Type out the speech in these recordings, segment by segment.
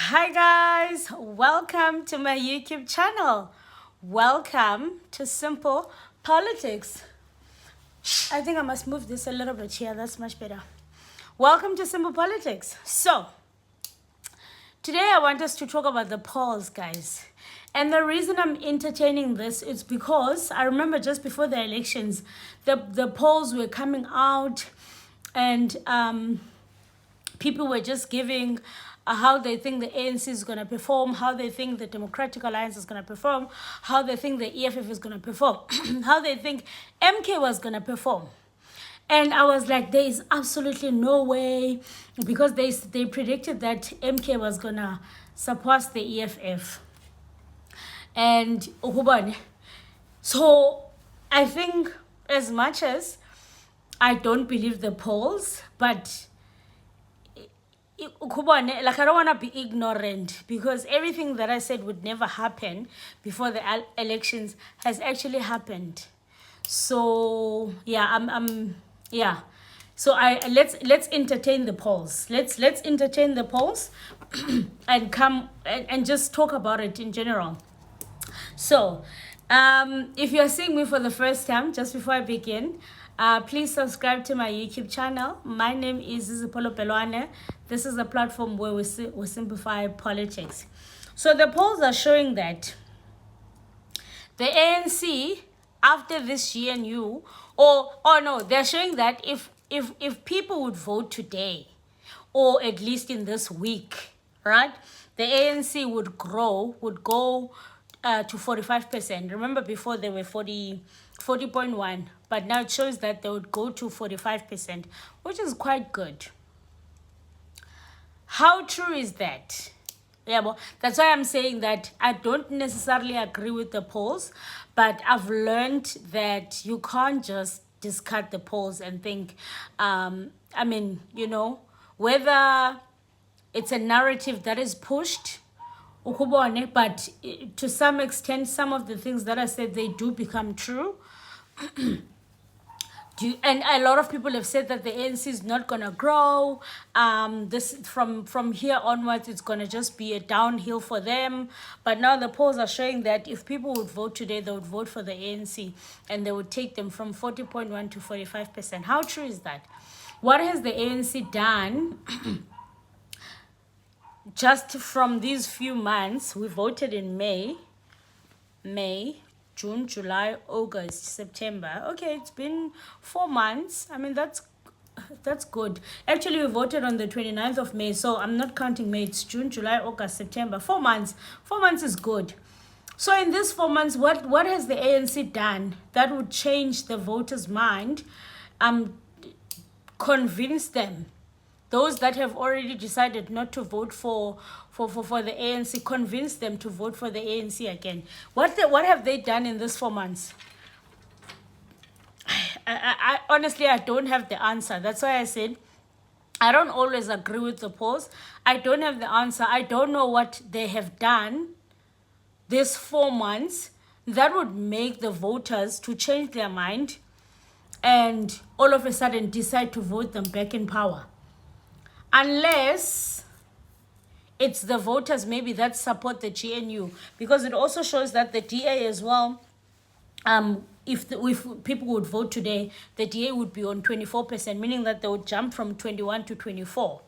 Hi guys, welcome to my YouTube channel. Welcome to Simple Politics. I think I must move this a little bit here, that's much better. Welcome to Simple Politics. So, today I want us to talk about the polls, guys. And the reason I'm entertaining this is because I remember just before the elections, the polls were coming out and people were just giving how they think the ANC is going to perform, how they think the Democratic Alliance is going to perform, how they think the EFF is going to perform, how they think MK was going to perform. And I was like, there is absolutely no way, because they predicted that MK was going to surpass the EFF. And so I think, as much as I don't believe the polls, but like, I don't want to be ignorant, because everything that I said would never happen before the elections has actually happened. So yeah, so let's entertain the polls. Let's entertain the polls and come and just talk about it in general. So if you're seeing me for the first time, just before I begin, please subscribe to my YouTube channel. My name is Zizipolo Pelwane. This is a platform where we simplify politics. So the polls are showing that the ANC, after this GNU, they're showing that if people would vote today, or at least in this week, right, the ANC would go to 45%. Remember, before they were 40.1, but now it shows that they would go to 45%, which is quite good. How true is that? Yeah, well, that's why I'm saying that I don't necessarily agree with the polls, but I've learned that you can't just discard the polls and think, whether it's a narrative that is pushed, but to some extent, some of the things that I said, they do become true. And a lot of people have said that the ANC is not going to grow. This from here onwards, it's going to just be a downhill for them. But now the polls are showing that if people would vote today, they would vote for the ANC, and they would take them from 40.1 to 45%. How true is that? What has the ANC done? Just from these few months, we voted in May, June, July, August, September. Okay, it's been 4 months. I mean, that's good. Actually, we voted on the 29th of May, so I'm not counting May. It's June, July, August, September. 4 months. 4 months is good. So in these 4 months, what has the ANC done that would change the voters' mind? Convince them. Those that have already decided not to vote for the ANC, convince them to vote for the ANC again. What have they done in these 4 months? I honestly, I don't have the answer. That's why I said I don't always agree with the polls. I don't have the answer. I don't know what they have done these 4 months that would make the voters to change their mind and all of a sudden decide to vote them back in power. Unless it's the voters maybe that support the GNU, because it also shows that the DA as well, if people would vote today, the DA would be on 24%, meaning that they would jump from 21 to 24.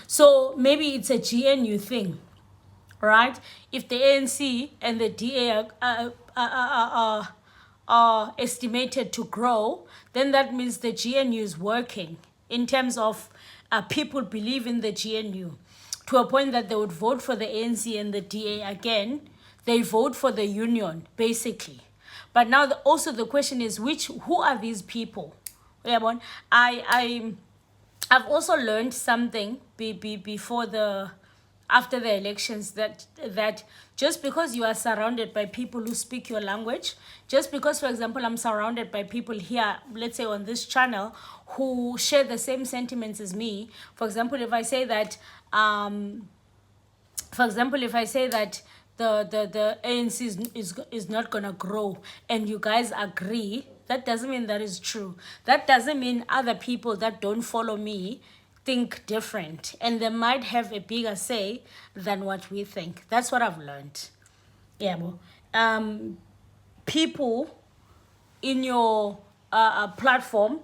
So maybe it's a GNU thing, right? If the ANC and the DA are estimated to grow, then that means the GNU is working in terms of people believe in the GNU to a point that they would vote for the ANC and the DA again. They vote for the union, basically. But now also the question is, who are these people? I've also learned something after the elections, that just because you are surrounded by people who speak your language, just because, for example, I'm surrounded by people here, let's say on this channel, who share the same sentiments as me. For example, if I say that, the ANC is not gonna grow, and you guys agree, that doesn't mean that is true. That doesn't mean other people that don't follow me think different, and they might have a bigger say than what we think. That's what I've learned. Yeah, people in your platform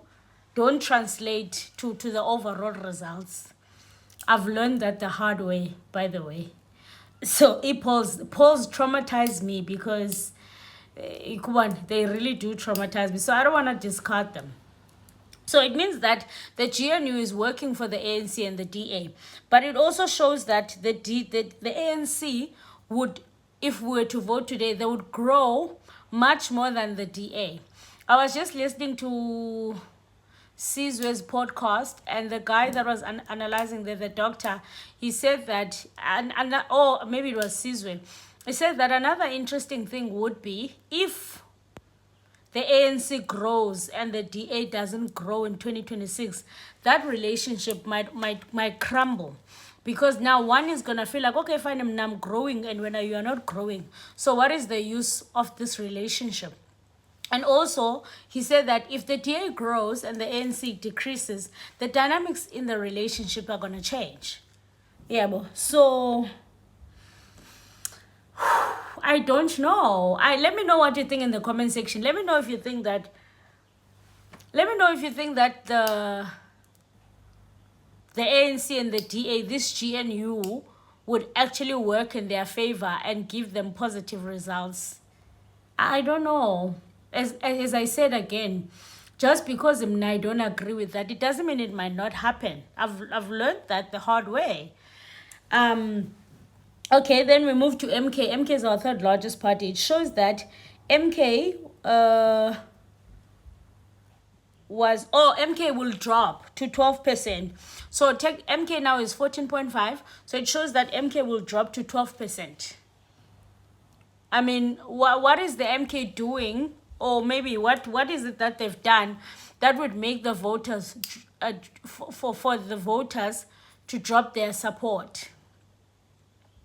don't translate to the overall results. I've learned that the hard way, by the way. So polls traumatize me because they really do traumatize me. So I don't want to discard them. So it means that the GNU is working for the ANC and the DA. But it also shows that the ANC would, if we were to vote today, they would grow much more than the DA. I was just listening to Sizwe's podcast, and the guy that was analyzing the doctor, he said that, or maybe it was Sizwe, he said that another interesting thing would be if the ANC grows and the DA doesn't grow in 2026, that relationship might crumble. Because now one is going to feel like, okay, fine, I'm growing, and when you are not growing. So what is the use of this relationship? And also, he said that if the DA grows and the ANC decreases, the dynamics in the relationship are going to change. Yeah, so I don't know. Let me know what you think in the comment section. Let me know if you think that the ANC and the DA, this GNU, would actually work in their favor and give them positive results. I don't know. As I said again, just because I don't agree with that, it doesn't mean it might not happen. I've learned that the hard way. Okay, then we move to MK. MK is our third largest party. It shows that MK MK will drop to 12%. So MK now is 14.5. So it shows that MK will drop to 12%. I mean, what is the MK doing? Or maybe what is it that they've done that would make the voters, for the voters to drop their support?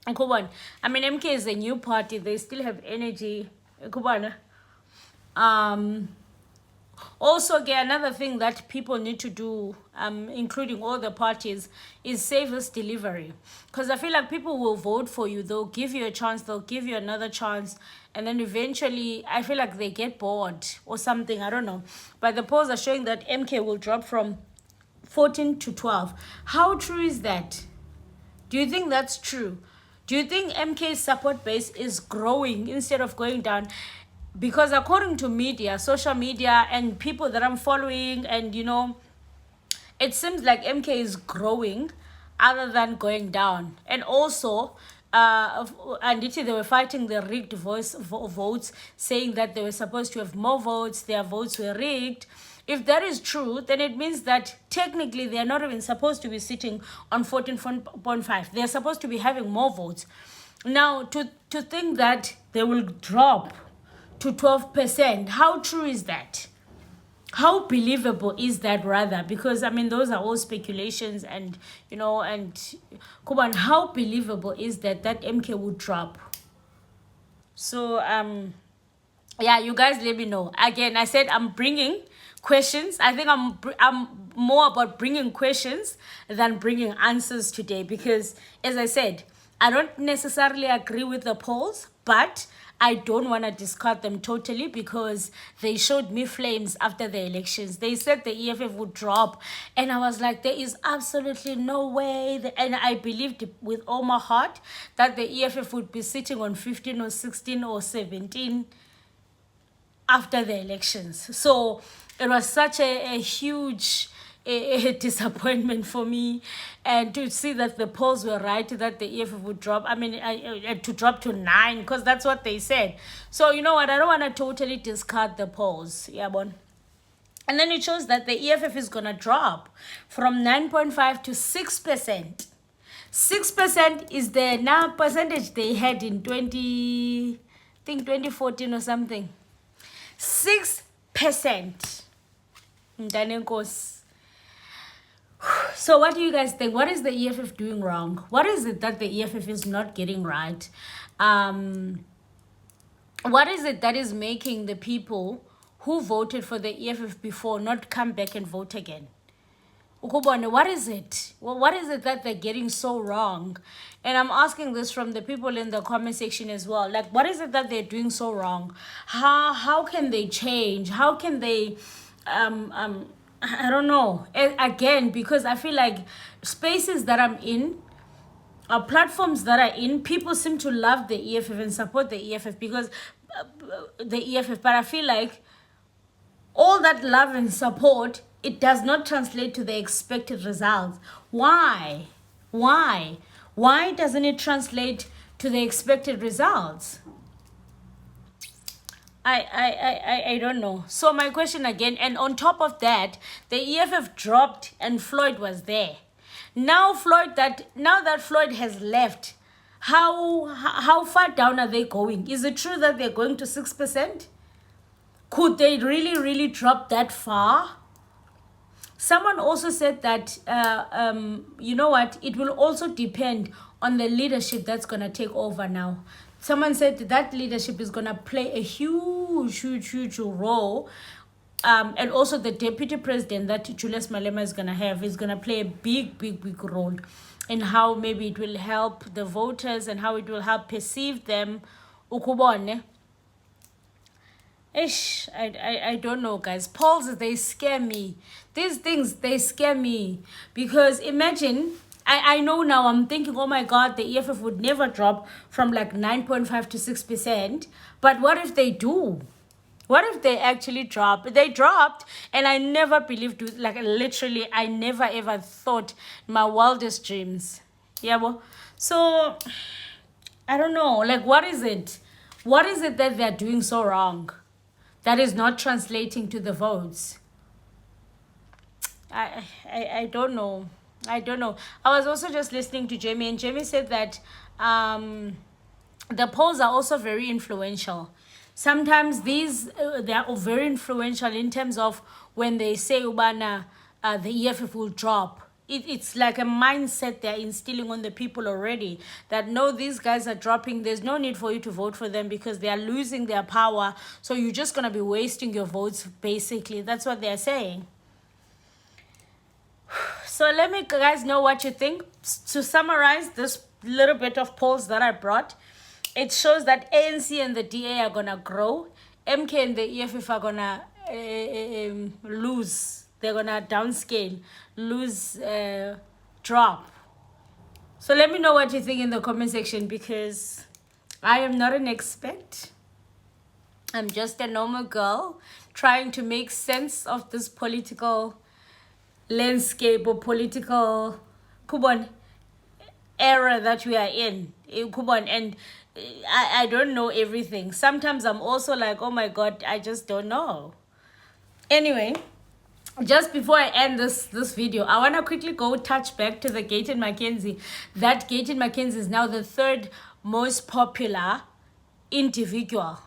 And come on, I mean, MK is a new party. They still have energy. Come on. Also, again, another thing that people need to do, including all the parties, is service delivery. Because I feel like people will vote for you. They'll give you a chance. They'll give you another chance. And then eventually, I feel like they get bored or something. I don't know. But the polls are showing that MK will drop from 14 to 12. How true is that? Do you think that's true? Do you think MK's support base is growing instead of going down? Because according to media, social media, and people that I'm following, and it seems like MK is growing other than going down. And also, they were fighting the rigged votes, saying that they were supposed to have more votes, their votes were rigged. If that is true, then it means that technically they are not even supposed to be sitting on 14.5. They're supposed to be having more votes. Now, to think that they will drop to 12%, how true is that? How believable is that, rather? Because, I mean, those are all speculations, and, come on, how believable is that MK would drop? So, yeah, you guys let me know. Again, I said I'm bringing questions. I think I'm more about bringing questions than bringing answers today, because, as I said, I don't necessarily agree with the polls, but I don't want to discard them totally, because they showed me flames after the elections. They said the EFF would drop, and I was like, there is absolutely no way. And I believed with all my heart that the EFF would be sitting on 15 or 16 or 17 after the elections. So it was such a huge disappointment for me, and to see that the polls were right, that the EFF would drop. I mean, to drop to 9, because that's what they said. So you know what? I don't want to totally discard the polls. Yeah, bon. And then it shows that the EFF is gonna drop from 9.5 to 6%. 6% is the now percentage they had in 2014 or something. 6%. So what do you guys think? What is the EFF doing wrong? What is it that the EFF is not getting right? What is it that is making the people who voted for the EFF before not come back and vote again? Ukubone, what is it? Well, what is it that they're getting so wrong? And I'm asking this from the people in the comment section as well. Like, what is it that they're doing so wrong? How can they change? How can they I don't know. Again, because I feel like spaces that I'm in, platforms that are in, people seem to love the EFF and support the EFF because the EFF, but I feel like all that love and support, it does not translate to the expected results. Why? Why doesn't it translate to the expected results? I don't know. So my question again, and on top of that, the EFF dropped and Floyd was there. Now that Floyd has left, how far down are they going? Is it true that they're going to 6%? Could they really drop that far? Someone also said that, you know what, it will also depend on the leadership that's going to take over now. Someone said that leadership is going to play a huge role. And also the deputy president that Julius Malema is going to have is going to play a big role in how maybe it will help the voters and how it will help perceive them. Ukubone. I don't know, guys. Polls, they scare me. These things, they scare me. Because imagine, I know now, I'm thinking, oh my God, the EFF would never drop from like 9.5 to 6%. But what if they do? What if they actually drop? They dropped, and I never believed, like literally, I never ever thought in my wildest dreams. Yeah, well, so, I don't know, like what is it? What is it that they're doing so wrong that is not translating to the votes? I don't know. I don't know. I was also just listening to Jamie, and Jamie said that the polls are also very influential. Sometimes these they are very influential in terms of when they say Ubana the EFF will drop. It's like a mindset they're instilling on the people already that no, these guys are dropping. There's no need for you to vote for them because they are losing their power. So you're just going to be wasting your votes, basically. That's what they're saying. So let me guys know what you think. To summarize this little bit of polls that I brought, it shows that ANC and the DA are going to grow. MK and the EFF are going to lose. They're going to downscale, lose, drop. So let me know what you think in the comment section because I am not an expert. I'm just a normal girl trying to make sense of this political landscape or political era that we are in. And I don't know everything. Sometimes I'm also like, oh my God, I just don't know. Anyway, just before I end this video, I want to quickly go touch back to the Gayton McKenzie. That Gayton McKenzie is now the third most popular individual.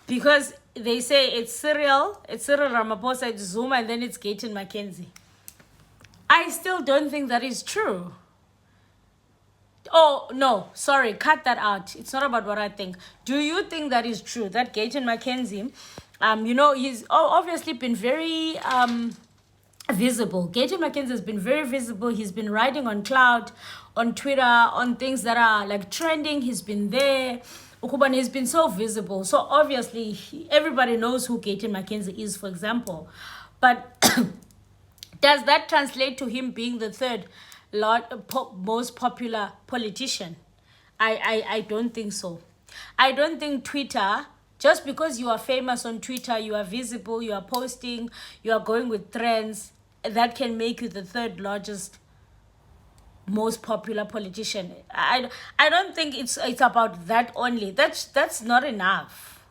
Because they say it's Cyril Ramaphosa, it's Zuma, and then it's Gayton McKenzie. I still don't think that is true. Oh, no, sorry, cut that out. It's not about what I think. Do you think that is true, that Gayton McKenzie, you know, he's obviously been very visible. Gayton McKenzie has been very visible. He's been writing on Cloud, on Twitter, on things that are like trending. He's been there. Ukubani has been so visible. So obviously, everybody knows who Gayton McKenzie is, for example. But does that translate to him being the third most popular politician? I don't think so. I don't think Twitter, just because you are famous on Twitter, you are visible, you are posting, you are going with trends, that can make you the third largest most popular politician. I don't think it's about that only. That's not enough.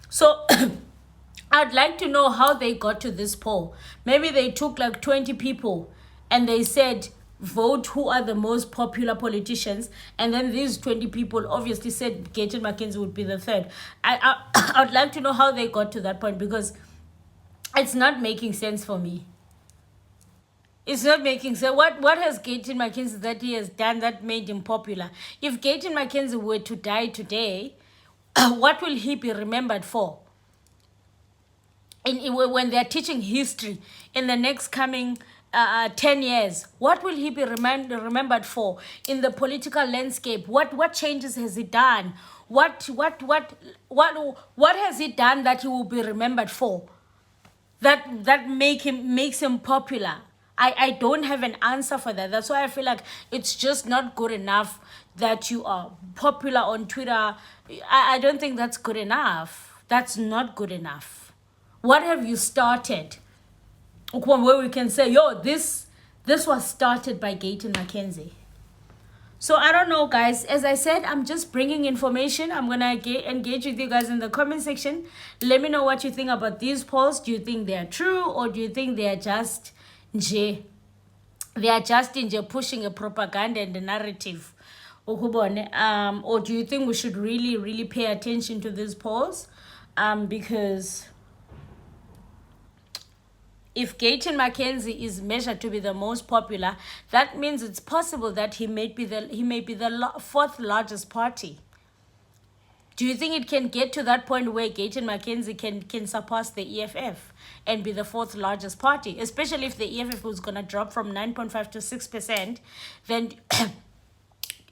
So I'd like to know how they got to this poll. Maybe they took like 20 people and they said, vote who are the most popular politicians. And then these 20 people obviously said Gayton McKenzie would be the third. I'd like to know how they got to that point because it's not making sense for me. It's not making sense. What has Gayton McKenzie that he has done that made him popular? If Gayton McKenzie were to die today, what will he be remembered for? when they're teaching history in the next coming 10 years, what will he be remembered for in the political landscape? What changes has he done? What has he done that he will be remembered for? That makes him popular. I don't have an answer for that. That's why I feel like it's just not good enough that you are popular on Twitter. I don't think that's good enough. That's not good enough. What have you started? Where we can say, yo, this was started by Gayton McKenzie. So I don't know, guys. As I said, I'm just bringing information. I'm going to engage with you guys in the comment section. Let me know what you think about these polls. Do you think they are true, or do you think they are just pushing a propaganda and a narrative? Or do you think we should really, really pay attention to these polls? Because if Gayton McKenzie is measured to be the most popular, that means it's possible that he may be the fourth largest party. Do you think it can get to that point where Gayton McKenzie can surpass the EFF and be the fourth largest party? Especially if the EFF was going to drop from 9.5 to 6%, then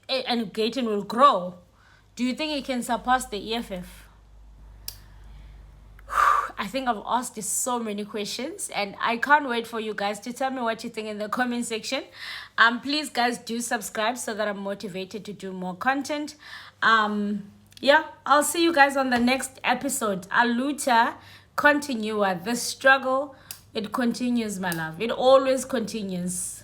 and Gayton will grow. Do you think it can surpass the EFF? I think I've asked so many questions, and I can't wait for you guys to tell me what you think in the comment section. Please, guys, do subscribe so that I'm motivated to do more content. Yeah, I'll see you guys on the next episode. Aluta continua. The struggle, it continues, my love. It always continues.